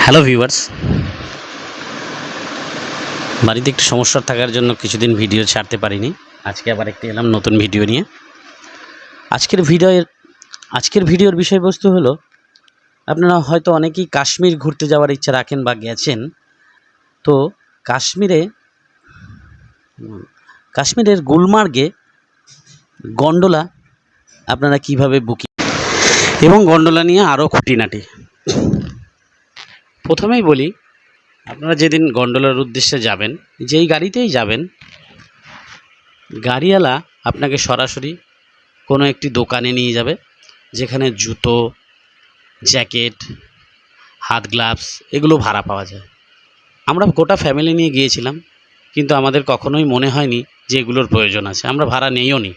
Hello viewers, বাড়িতে একটু সমস্যা থাকার জন্য কিছুদিন ভিডিও ছাড়তে পারিনি। আজকে আবার একটি এলাম নতুন ভিডিও নিয়ে। আজকের ভিডিওর বিষয়বস্তু হলো, আপনারা হয়তো অনেকেই কাশ্মীর ঘুরতে যাওয়ার ইচ্ছা রাখেন বা গেছেন। তো কাশ্মীরের গুলমার্গে গন্ডোলা আপনারা কিভাবে বুকিং এবং গন্ডোলা নিয়ে আরও খুঁটিনাটি। প্রথমেই বলি, আপনারা যেদিন গন্ডোলার উদ্দেশ্যে যাবেন, যেই গাড়িতেই যাবেন, গাড়িওয়ালা আপনাকে সরাসরি কোনো একটি দোকানে নিয়ে যাবে, যেখানে জুতো, জ্যাকেট, হাত গ্লাভস এগুলো ভাড়া পাওয়া যায়। আমরা গোটা ফ্যামিলি নিয়ে গিয়েছিলাম, কিন্তু আমাদের কখনোই মনে হয়নি যে এগুলোর প্রয়োজন আছে। আমরা ভাড়া নেইও নি।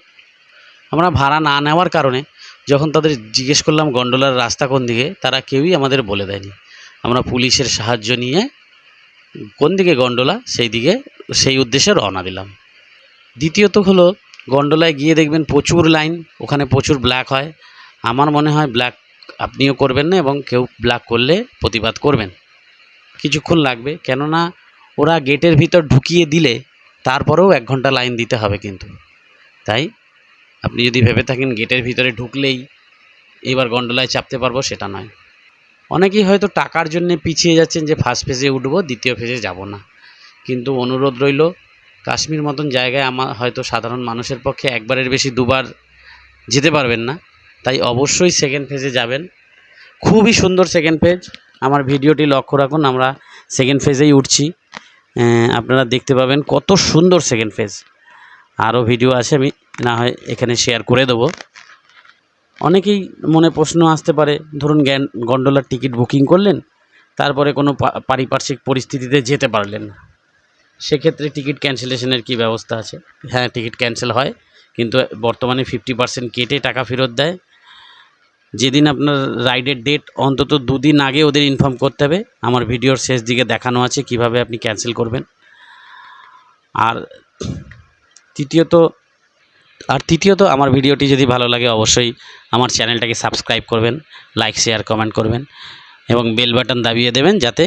আমরা ভাড়া না নেওয়ার কারণে যখন তাদের জিজ্ঞেস করলাম গন্ডোলার রাস্তা কোন দিকে, তারা কেউই আমাদের বলে দেয়নি। আমরা পুলিশের সাহায্য নিয়ে কোন দিকে গন্ডোলা সেই উদ্দেশ্যে রওনা দিলাম। দ্বিতীয়ত হলো, গন্ডোলায় গিয়ে দেখবেন প্রচুর লাইন, ওখানে প্রচুর ব্ল্যাক হয়। আমার মনে হয় ব্ল্যাক আপনিও করবেন না, এবং কেউ ব্ল্যাক করলে প্রতিবাদ করবেন। কিছুক্ষণ লাগবে, কেননা ওরা গেটের ভিতর ঢুকিয়ে দিলে তারপরেও 1 ঘন্টা লাইন দিতে হবে কিন্তু। তাই আপনি যদি ভেবে থাকেন গেটের ভিতরে ঢুকলেই এবার গন্ডোলায় চাপতে পারবো, সেটা নয়। অনেকেই হয়তো টাকার জন্য পিছিয়ে যাচ্ছেন যে ফার্স্ট ফেজে উঠবো, দ্বিতীয় ফেজে যাব না। কিন্তু অনুরোধ রইল, কাশ্মীর মতন জায়গায় হয়তো সাধারণ মানুষের পক্ষে একবারের বেশি দুবার যেতে পারবেন না। তাই অবশ্যই সেকেন্ড ফেজে যাবেন। খুবই সুন্দর সেকেন্ড ফেজ। আমার ভিডিওটি লক্ষ্য রাখুন, আমরা সেকেন্ড ফেজেই উঠছি। আপনারা দেখতে পাবেন কত সুন্দর সেকেন্ড ফেজ। আরও ভিডিও আছে, আমি না হয় এখানে শেয়ার করে দেবো। অনেকেই মনে প্রশ্ন আসতে পারে, ধরুন গন্ডোলার টিকিট বুকিং করলেন, তারপরে কোনো পারিপার্শ্বিক পরিস্থিতিতে যেতে পারলেন না, সেক্ষেত্রে টিকিট ক্যান্সেলেশনের কী ব্যবস্থা আছে? হ্যাঁ, টিকিট ক্যান্সেল হয়, কিন্তু বর্তমানে 50% কেটে টাকা ফেরত দেয়। যেদিন আপনার রাইডের ডেট, অন্তত 2 দিন আগে ওদের ইনফর্ম করতে হবে। আমার ভিডিওর শেষ দিকে দেখানো আছে কিভাবে আপনি ক্যান্সেল করবেন। আর তৃতীয়ত আমার ভিডিওটি যদি ভালো লাগে, অবশ্যই আমার চ্যানেলটাকে সাবস্ক্রাইব করবেন, লাইক, শেয়ার, কমেন্ট করবেন এবং বেল বাটন দাবিয়ে দেবেন, যাতে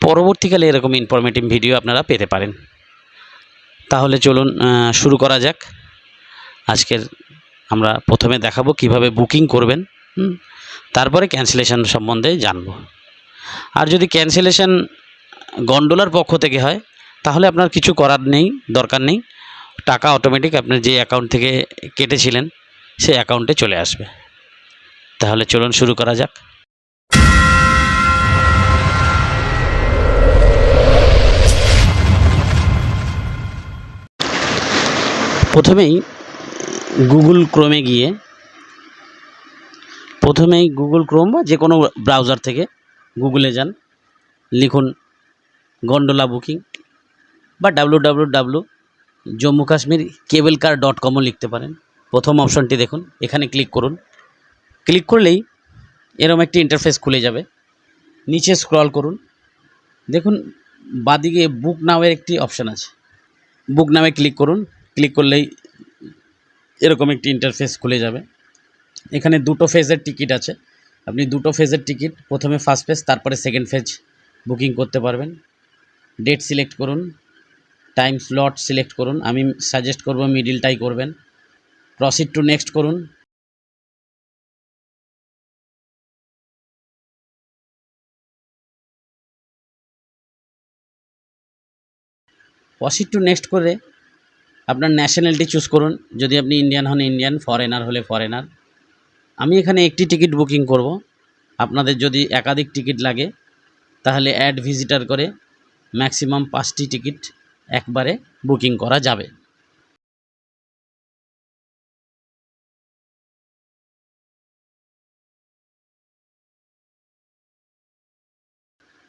পরবর্তীকালে এরকম ইনফরমেটিভ ভিডিও আপনারা পেতে পারেন। তাহলে চলুন শুরু করা যাক। আজকের আমরা প্রথমে দেখাবো কিভাবে বুকিং করবেন, তারপরে ক্যান্সেলেশন সম্বন্ধে জানব। আর যদি ক্যান্সেলেশন গন্ডোলার পক্ষ থেকে হয়, তাহলে আপনার কিছু করার দরকার নেই। টাকা অটোমেটিক আপনার যে অ্যাকাউন্ট থেকে কেটেছিলেন সেই অ্যাকাউন্টে চলে আসবে। তাহলে চলুন শুরু করা যাক। প্রথমেই গুগল ক্রোম বা যে কোনো ব্রাউজার থেকে গুগলে যান, লিখুন গন্ডোলা বুকিং, বা www.jammukashmircablecar.com লিখতে পারেন। প্রথম অপশনটি দেখুন, এখানে ক্লিক করুন। ক্লিক করলেই এরকম একটি ইন্টারফেস খুলে যাবে। নিচে স্ক্রল করুন, দেখুন বাঁদিকে বুক নাওয়ের একটি অপশান আছে। বুক নামে ক্লিক করুন। ক্লিক করলেই এরকম একটি ইন্টারফেস খুলে যাবে। এখানে 2টো ফেজের টিকিট আছে। আপনি 2টো ফেজের টিকিট, প্রথমে ফার্স্ট ফেজ, তারপরে সেকেন্ড ফেজ বুকিং করতে পারবেন। ডেট সিলেক্ট করুন, টাইম স্লট সিলেক্ট করুন। আমি সাজেস্ট করব মিডিলটাই করবেন। প্রসিড টু নেক্সট করুন। প্রসিড টু নেক্সট করে আপনার ন্যাশনালিটি চুজ করুন। যদি আপনি ইন্ডিয়ান হন ইন্ডিয়ান, ফরেনার হলে ফরেনার। আমি এখানে একটি টিকিট বুকিং করব। আপনাদের যদি একাধিক টিকিট লাগে, তাহলে অ্যাড ভিজিটার করে ম্যাক্সিমাম 5টি টিকিট একবারে বুকিং করা যাবে।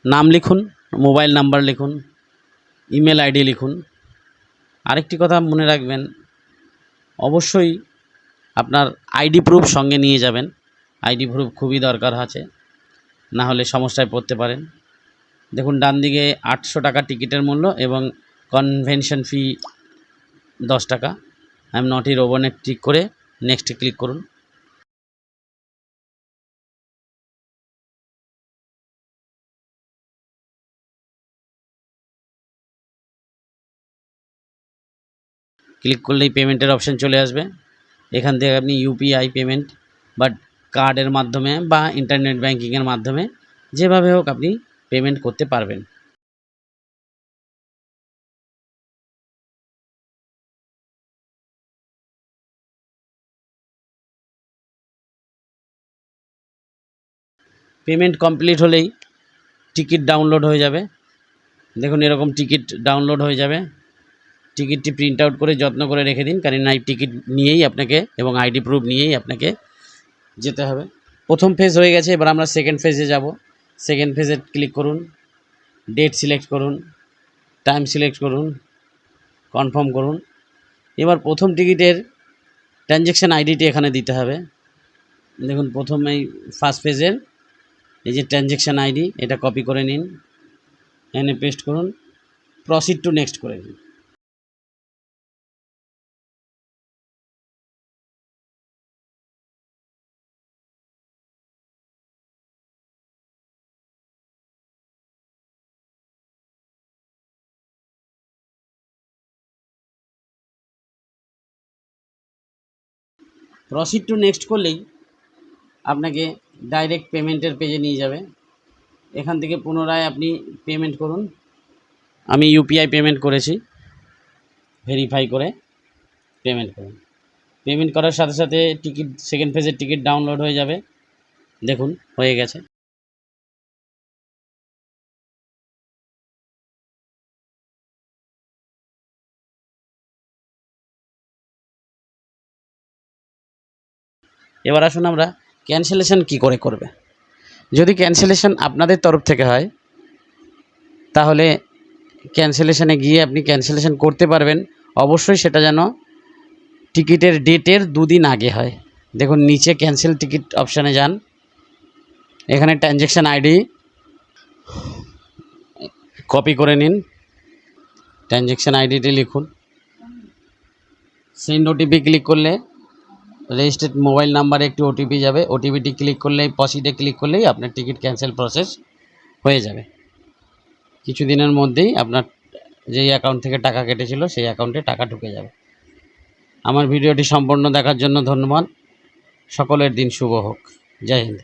নাম লিখুন, মোবাইল নাম্বার লিখুন, ইমেল আইডি লিখুন। আরেকটি কথা মনে রাখবেন, অবশ্যই আপনার আইডি প্রুফ সঙ্গে নিয়ে যাবেন। আইডি প্রুফ খুবই দরকার আছে, না হলে সমস্যায় পড়তে পারেন। দেখুন ডান দিকে 800 টাকা টিকিটের মূল্য এবং কনভেনশন ফি 10 টাকা। আই এম নট রোবনে টিক করে নেক্সটে ক্লিক করুন। ক্লিক করলেই পেমেন্টের অপশান চলে আসবে। এখান থেকে আপনি ইউপিআই পেমেন্ট বা কার্ডের মাধ্যমে বা ইন্টারনেট ব্যাঙ্কিংয়ের মাধ্যমে যেভাবে হোক আপনি পেমেন্ট করতে পারবেন। পেমেন্ট কমপ্লিট হলেই টিকিট ডাউনলোড হয়ে যাবে। দেখুন এরকম টিকিট ডাউনলোড হয়ে যাবে। টিকিটটি প্রিন্ট আউট করে যত্ন করে রেখে দিন, কারণ এই টিকিট নিয়েই আপনাকে এবং আইডি প্রুফ নিয়েই আপনাকে যেতে হবে। প্রথম ফেজ হয়ে গেছে, এবার আমরা সেকেন্ড ফেজে যাব। সেকেন্ড ফেজে ক্লিক করুন, ডেট সিলেক্ট করুন, টাইম সিলেক্ট করুন, কনফার্ম করুন। এবার প্রথম টিকিটের ট্রানজ্যাকশান আইডিটি এখানে দিতে হবে। দেখুন প্রথমেই ফার্স্ট পেজের এই যে ট্রানজ্যাকশান আইডি, এটা কপি করে নিন, এনে পেস্ট করুন, প্রসিড টু নেক্সট করে দিন। প্রসিড টু নেক্সট করলেই আপনাকে ডাইরেক্ট পেমেন্টের পেজে নিয়ে যাবে। এখান থেকে পুনরায় আপনি পেমেন্ট করুন। আমি ইউপিআই পেমেন্ট করেছি, ভেরিফাই করে পেমেন্ট করুন। পেমেন্ট করার সাথে সাথে টিকিট, সেকেন্ড ফেজের টিকিট ডাউনলোড হয়ে যাবে। দেখুন হয়ে গেছে। এবার আসুন আমরা ক্যান্সেলেশন কি করে করবে। যদি ক্যান্সেলেশন আপনাদের তরফ থেকে হয় তাহলে ক্যান্সেলেশনে গিয়ে আপনি ক্যান্সেলেশন করতে পারবেন। অবশ্যই সেটা যেন টিকিটের ডেটের 2 দিন আগে হয়। দেখুন নিচে ক্যান্সেল টিকিট অপশানে যান, এখানে ট্রানজ্যাকশান আইডি কপি করে নিন, ট্রানজ্যাকশান আইডিটি লিখুন, সেন্ড ওটিপি ক্লিক করলে রেজিস্টার্ড মোবাইল নাম্বারে একটি ওটিপি যাবে। ওটিপিটি ক্লিক করলেই, প্রসিডে ক্লিক করলেই আপনার টিকিট ক্যান্সেল প্রসেস হয়ে যাবে। কিছুদিনের মধ্যেই আপনার যেই অ্যাকাউন্ট থেকে টাকা কেটেছিল সেই অ্যাকাউন্টে টাকা ঢুকে যাবে। আমার ভিডিওটি সম্পূর্ণ দেখার জন্য ধন্যবাদ। সকলের দিন শুভ হোক। জয় হিন্দ।